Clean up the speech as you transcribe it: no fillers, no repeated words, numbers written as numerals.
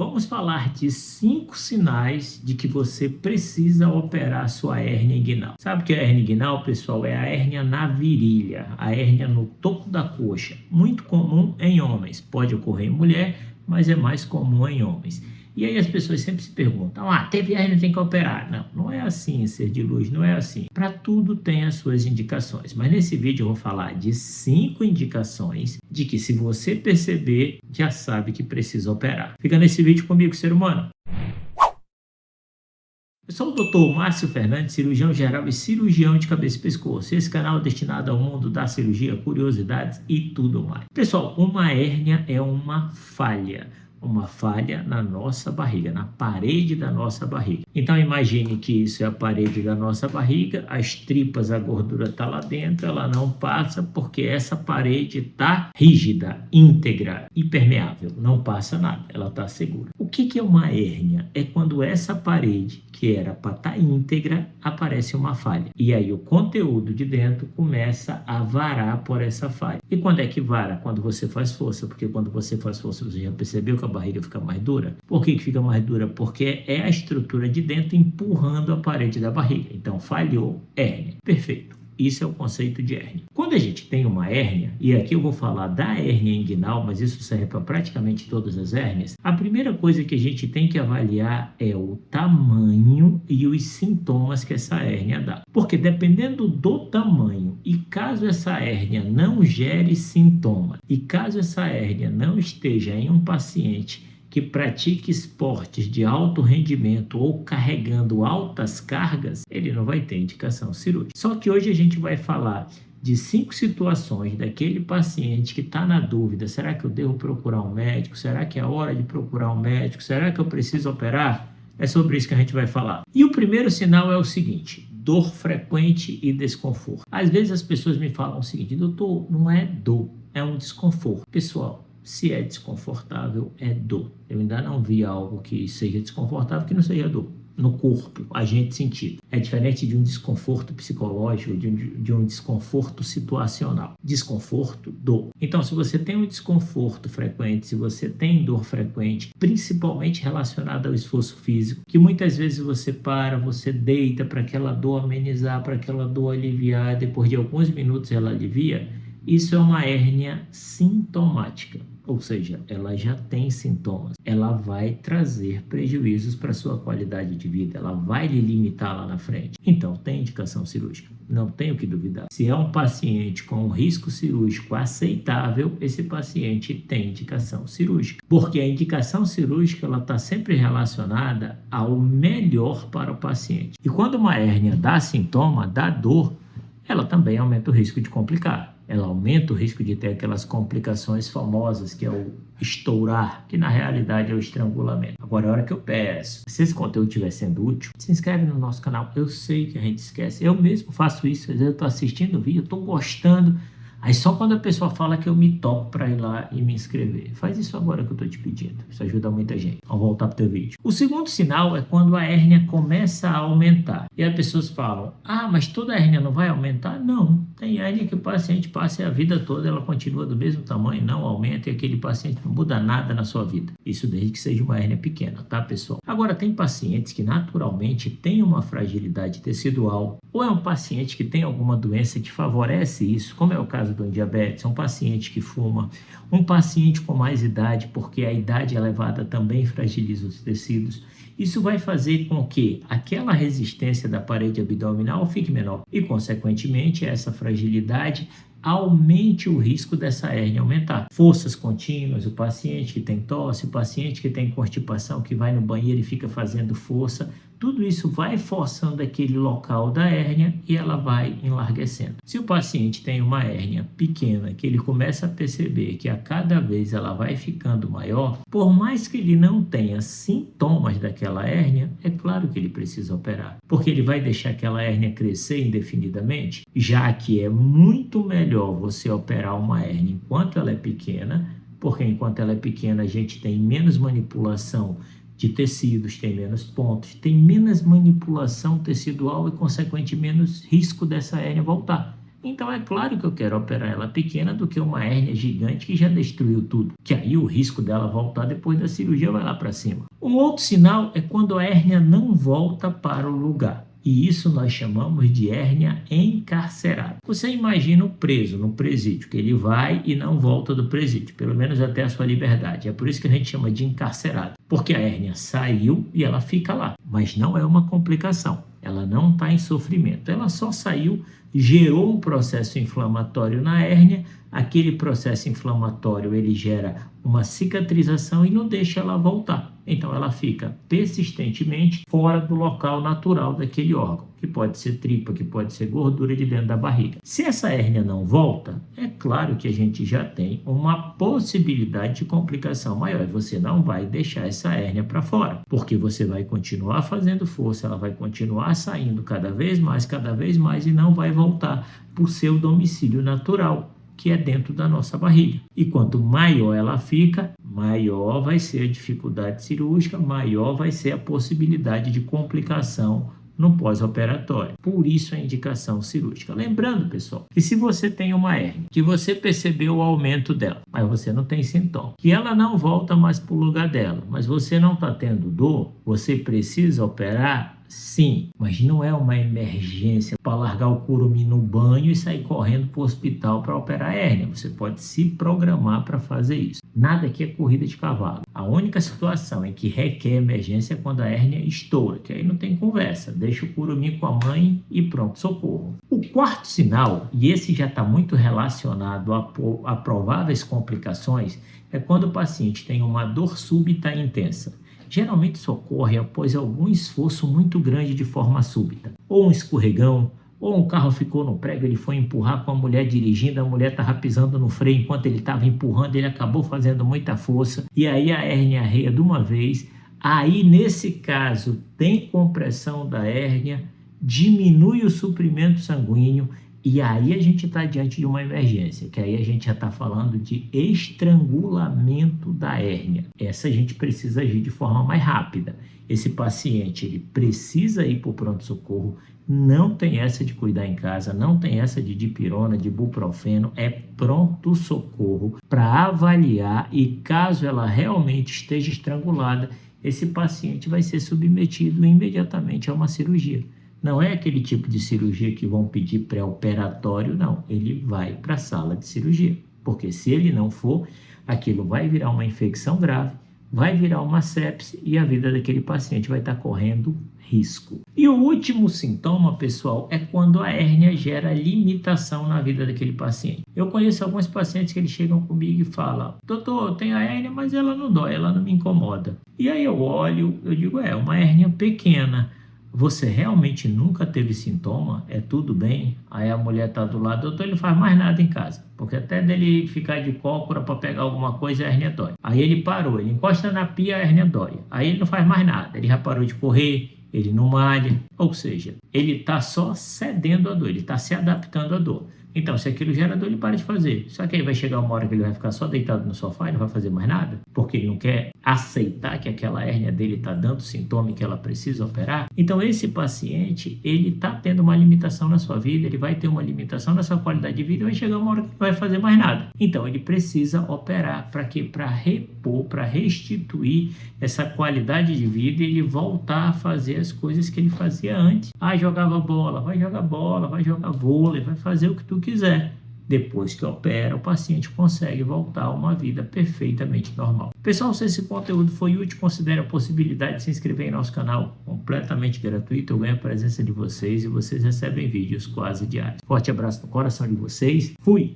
Vamos falar de 5 sinais de que você precisa operar sua hérnia inguinal. Sabe o que é a hérnia inguinal, pessoal? É a hérnia na virilha, a hérnia no topo da coxa. Muito comum em homens, pode ocorrer em mulher, mas é mais comum em homens. E aí as pessoas sempre se perguntam, teve hérnia, tem que operar. Não é assim, ser de luz, não é assim. Para tudo tem as suas indicações, mas nesse vídeo eu vou falar de 5 indicações de que se você perceber, já sabe que precisa operar. Fica nesse vídeo comigo, ser humano. Eu sou o Dr. Márcio Fernandes, cirurgião geral e cirurgião de cabeça e pescoço. Esse canal é destinado ao mundo da cirurgia, curiosidades e tudo mais. Pessoal, uma hérnia é uma falha na nossa barriga, na parede da nossa barriga. Então imagine que isso é a parede da nossa barriga, as tripas, a gordura está lá dentro, ela não passa porque essa parede está rígida, íntegra, impermeável, não passa nada, ela está segura. O que é uma hérnia? É quando essa parede, que era para estar íntegra, aparece uma falha. E aí o conteúdo de dentro começa a varar por essa falha. E quando é que vara? Quando você faz força, porque quando você faz força, você já percebeu que a barriga fica mais dura? Por que fica mais dura? Porque é a estrutura de dentro empurrando a parede da barriga. Então falhou, hérnia. Perfeito. Isso é o conceito de hérnia. Quando a gente tem uma hérnia, e aqui eu vou falar da hérnia inguinal, mas isso serve para praticamente todas as hérnias, a primeira coisa que a gente tem que avaliar é o tamanho e os sintomas que essa hérnia dá. Porque dependendo do tamanho, e caso essa hérnia não gere sintomas, e caso essa hérnia não esteja em um paciente que pratique esportes de alto rendimento ou carregando altas cargas, ele não vai ter indicação cirúrgica. Só que hoje a gente vai falar de 5 situações daquele paciente que está na dúvida, será que eu devo procurar um médico? Será que é hora de procurar um médico? Será que eu preciso operar? É sobre isso que a gente vai falar. E o primeiro sinal é o seguinte: dor frequente e desconforto. Às vezes as pessoas me falam o seguinte, doutor, não é dor, é um desconforto. Pessoal, se é desconfortável, é dor. Eu ainda não vi algo que seja desconfortável que não seja dor. No corpo, agente sentido. É diferente de um desconforto psicológico, de um desconforto situacional. Desconforto, dor. Então, se você tem um desconforto frequente, se você tem dor frequente, principalmente relacionada ao esforço físico, que muitas vezes você você deita para aquela dor amenizar, para aquela dor aliviar, depois de alguns minutos ela alivia, isso é uma hérnia sintomática, ou seja, ela já tem sintomas, ela vai trazer prejuízos para a sua qualidade de vida, ela vai lhe limitar lá na frente. Então, tem indicação cirúrgica, não tem o que duvidar. Se é um paciente com um risco cirúrgico aceitável, esse paciente tem indicação cirúrgica, porque a indicação cirúrgica ela está sempre relacionada ao melhor para o paciente. E quando uma hérnia dá sintoma, dá dor, ela também aumenta o risco de complicar. Ela aumenta o risco de ter aquelas complicações famosas, que é o estourar, que na realidade é o estrangulamento. Agora, a hora que eu peço, se esse conteúdo estiver sendo útil, se inscreve no nosso canal. Eu sei que a gente esquece, eu mesmo faço isso, às vezes eu estou assistindo o vídeo, eu estou gostando, aí só quando a pessoa fala que eu me toco para ir lá e me inscrever. Faz isso agora que eu estou te pedindo, isso ajuda muita gente. Vamos voltar para o teu vídeo. O segundo sinal é quando a hérnia começa a aumentar. E as pessoas falam, mas toda hérnia não vai aumentar? Não, tem hérnia que o paciente passa a vida toda, ela continua do mesmo tamanho, não aumenta e aquele paciente não muda nada na sua vida. Isso desde que seja uma hérnia pequena, tá, pessoal? Agora, tem pacientes que naturalmente têm uma fragilidade tecidual, ou é um paciente que tem alguma doença que favorece isso, como é o caso do diabetes, um paciente que fuma, um paciente com mais idade, porque a idade elevada também fragiliza os tecidos. Isso vai fazer com que aquela resistência da parede abdominal fique menor e, consequentemente, essa fragilidade aumente o risco dessa hérnia aumentar. Forças contínuas, o paciente que tem tosse, o paciente que tem constipação, que vai no banheiro e fica fazendo força, tudo isso vai forçando aquele local da hérnia e ela vai enlarguecendo. Se o paciente tem uma hérnia pequena, que ele começa a perceber que a cada vez ela vai ficando maior, por mais que ele não tenha sintomas daquela hérnia, é claro que ele precisa operar, porque ele vai deixar aquela hérnia crescer indefinidamente, já que é muito melhor você operar uma hérnia enquanto ela é pequena, porque enquanto ela é pequena a gente tem menos manipulação de tecidos, tem menos pontos, tem menos manipulação tecidual e, consequentemente, menos risco dessa hérnia voltar. Então é claro que eu quero operar ela pequena do que uma hérnia gigante que já destruiu tudo, que aí o risco dela voltar depois da cirurgia vai lá para cima. Um outro sinal é quando a hérnia não volta para o lugar. E isso nós chamamos de hérnia encarcerada. Você imagina o preso no presídio, que ele vai e não volta do presídio, pelo menos até a sua liberdade. É por isso que a gente chama de encarcerado, porque a hérnia saiu e ela fica lá, mas não é uma complicação. Ela não está em sofrimento, ela só saiu, gerou um processo inflamatório na hérnia, aquele processo inflamatório ele gera uma cicatrização e não deixa ela voltar. Então ela fica persistentemente fora do local natural daquele órgão, que pode ser tripa, que pode ser gordura de dentro da barriga. Se essa hérnia não volta, é claro que a gente já tem uma possibilidade de complicação maior. Você não vai deixar essa hérnia para fora, porque você vai continuar fazendo força, ela vai continuar saindo cada vez mais e não vai voltar para o seu domicílio natural, que é dentro da nossa barriga. E quanto maior ela fica, maior vai ser a dificuldade cirúrgica, maior vai ser a possibilidade de complicação no pós-operatório. Por isso a indicação cirúrgica. Lembrando, pessoal, que se você tem uma hérnia, que você percebeu o aumento dela, mas você não tem sintoma, que ela não volta mais para o lugar dela, mas você não está tendo dor, você precisa operar? Sim, mas não é uma emergência para largar o curumim no banho e sair correndo para o hospital para operar a hérnia. Você pode se programar para fazer isso. Nada aqui é corrida de cavalo. A única situação em que requer emergência é quando a hérnia estoura, que aí não tem conversa. Deixa o curumim com a mãe e pronto, socorro. O quarto sinal, e esse já está muito relacionado a prováveis complicações, é quando o paciente tem uma dor súbita e intensa. Geralmente isso ocorre após algum esforço muito grande de forma súbita. Ou um escorregão, ou um carro ficou no prego, ele foi empurrar com a mulher dirigindo, a mulher estava pisando no freio enquanto ele estava empurrando, ele acabou fazendo muita força, e aí a hérnia arreia de uma vez. Aí, nesse caso, tem compressão da hérnia, diminui o suprimento sanguíneo, e aí a gente está diante de uma emergência, que aí a gente já está falando de estrangulamento da hérnia. Essa a gente precisa agir de forma mais rápida. Esse paciente ele precisa ir para o pronto-socorro, não tem essa de cuidar em casa, não tem essa de dipirona, de ibuprofeno, é pronto-socorro para avaliar e caso ela realmente esteja estrangulada, esse paciente vai ser submetido imediatamente a uma cirurgia. Não é aquele tipo de cirurgia que vão pedir pré-operatório, não. Ele vai para a sala de cirurgia, porque se ele não for, aquilo vai virar uma infecção grave, vai virar uma sepse e a vida daquele paciente vai estar correndo risco. E o último sintoma, pessoal, é quando a hérnia gera limitação na vida daquele paciente. Eu conheço alguns pacientes que eles chegam comigo e falam: doutor, eu tenho a hérnia, mas ela não dói, ela não me incomoda. E aí eu olho, eu digo, uma hérnia pequena. Você realmente nunca teve sintoma? É tudo bem? Aí a mulher está do lado, doutor, ele não faz mais nada em casa, porque até dele ficar de cócora para pegar alguma coisa, a hérnia dói. Aí ele parou, ele encosta na pia, a hérnia dói. Aí ele não faz mais nada, ele já parou de correr, ele não malha, ou seja, ele está só cedendo à dor, ele está se adaptando à dor. Então, se aquilo gera dor, ele para de fazer. Só que aí vai chegar uma hora que ele vai ficar só deitado no sofá e não vai fazer mais nada, porque ele não quer aceitar que aquela hérnia dele está dando sintoma e que ela precisa operar. Então, esse paciente, ele está tendo uma limitação na sua vida, ele vai ter uma limitação na sua qualidade de vida e vai chegar uma hora que não vai fazer mais nada. Então, ele precisa operar. Para quê? Para repor, para restituir essa qualidade de vida e ele voltar a fazer as coisas que ele fazia antes. Jogava bola, vai jogar vôlei, vai fazer o que tu quiser. Depois que opera, o paciente consegue voltar a uma vida perfeitamente normal. Pessoal, se esse conteúdo foi útil, considere a possibilidade de se inscrever em nosso canal completamente gratuito. Eu ganho a presença de vocês e vocês recebem vídeos quase diários. Forte abraço no coração de vocês. Fui!